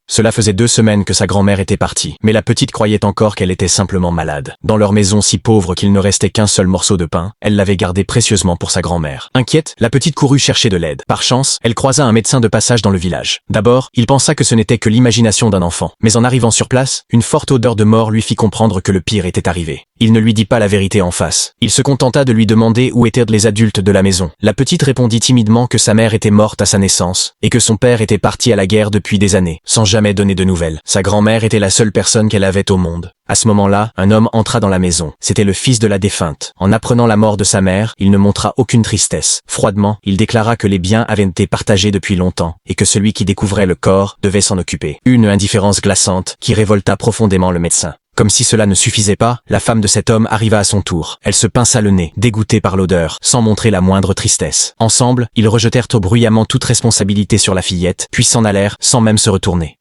Cela faisait 2 semaines que sa grand-mère était partie, mais la petite croyait encore qu'elle était simplement malade. Dans leur maison si pauvre qu'il ne restait qu'un seul morceau de pain, elle l'avait gardé précieusement pour sa grand-mère. Inquiète, la petite courut chercher de l'aide. Par chance, elle croisa un médecin de passage dans le village. D'abord, il pensa que ce n'était que l'imagination d'un enfant, mais en arrivant sur place, une forte odeur de mort lui fit comprendre que le pire était arrivé. Il ne lui dit pas la vérité en face. Il se contenta de lui demander où étaient les adultes de la maison. La petite répondit timidement que sa mère était morte à sa naissance et que son père était parti à la guerre depuis des années, sans jamais donner de nouvelles. Sa grand-mère était la seule personne qu'elle avait au monde. À ce moment-là, un homme entra dans la maison. C'était le fils de la défunte. En apprenant la mort de sa mère, il ne montra aucune tristesse. Froidement, il déclara que les biens avaient été partagés depuis longtemps et que celui qui découvrait le corps devait s'en occuper. Une indifférence glaçante qui révolta profondément le médecin. Comme si cela ne suffisait pas, la femme de cet homme arriva à son tour. Elle se pinça le nez, dégoûtée par l'odeur, sans montrer la moindre tristesse. Ensemble, ils rejetèrent bruyamment toute responsabilité sur la fillette, puis s'en allèrent sans même se retourner.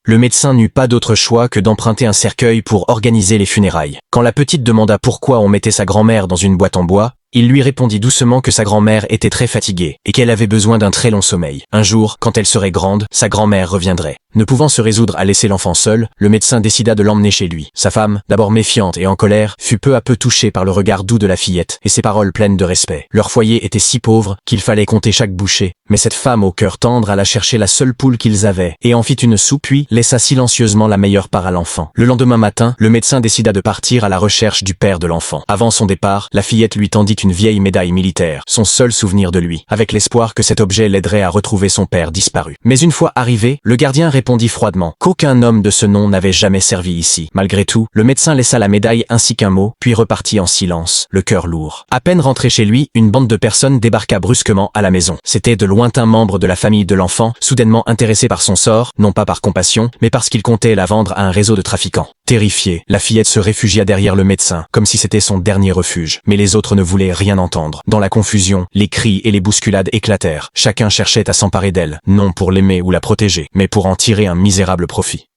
Le médecin n'eut pas d'autre choix que d'emprunter un cercueil pour organiser les funérailles. Quand la petite demanda pourquoi on mettait sa grand-mère dans une boîte en bois, il lui répondit doucement que sa grand-mère était très fatiguée et qu'elle avait besoin d'un très long sommeil. Un jour, quand elle serait grande, sa grand-mère reviendrait. Ne pouvant se résoudre à laisser l'enfant seul, le médecin décida de l'emmener chez lui. Sa femme, d'abord méfiante et en colère, fut peu à peu touchée par le regard doux de la fillette et ses paroles pleines de respect. Leur foyer était si pauvre qu'il fallait compter chaque bouchée, mais cette femme au cœur tendre alla chercher la seule poule qu'ils avaient et en fit une soupe puis laissa silencieusement la meilleure part à l'enfant. Le lendemain matin, le médecin décida de partir à la recherche du père de l'enfant. Avant son départ, la fillette lui tendit une vieille médaille militaire, son seul souvenir de lui, avec l'espoir que cet objet l'aiderait à retrouver son père disparu. Mais une fois arrivé, le gardien répondit froidement qu'aucun homme de ce nom n'avait jamais servi ici. Malgré tout, le médecin laissa la médaille ainsi qu'un mot, puis repartit en silence, le cœur lourd. À peine rentré chez lui, une bande de personnes débarqua brusquement à la maison. C'étaient de lointains membres de la famille de l'enfant, soudainement intéressés par son sort, non pas par compassion, mais parce qu'ils comptaient la vendre à un réseau de trafiquants. Terrifiée, la fillette se réfugia derrière le médecin, comme si c'était son dernier refuge. Mais les autres ne voulaient rien entendre. Dans la confusion, les cris et les bousculades éclatèrent. Chacun cherchait à s'emparer d'elle, non pour l'aimer ou la protéger, mais pour en tirer un misérable profit.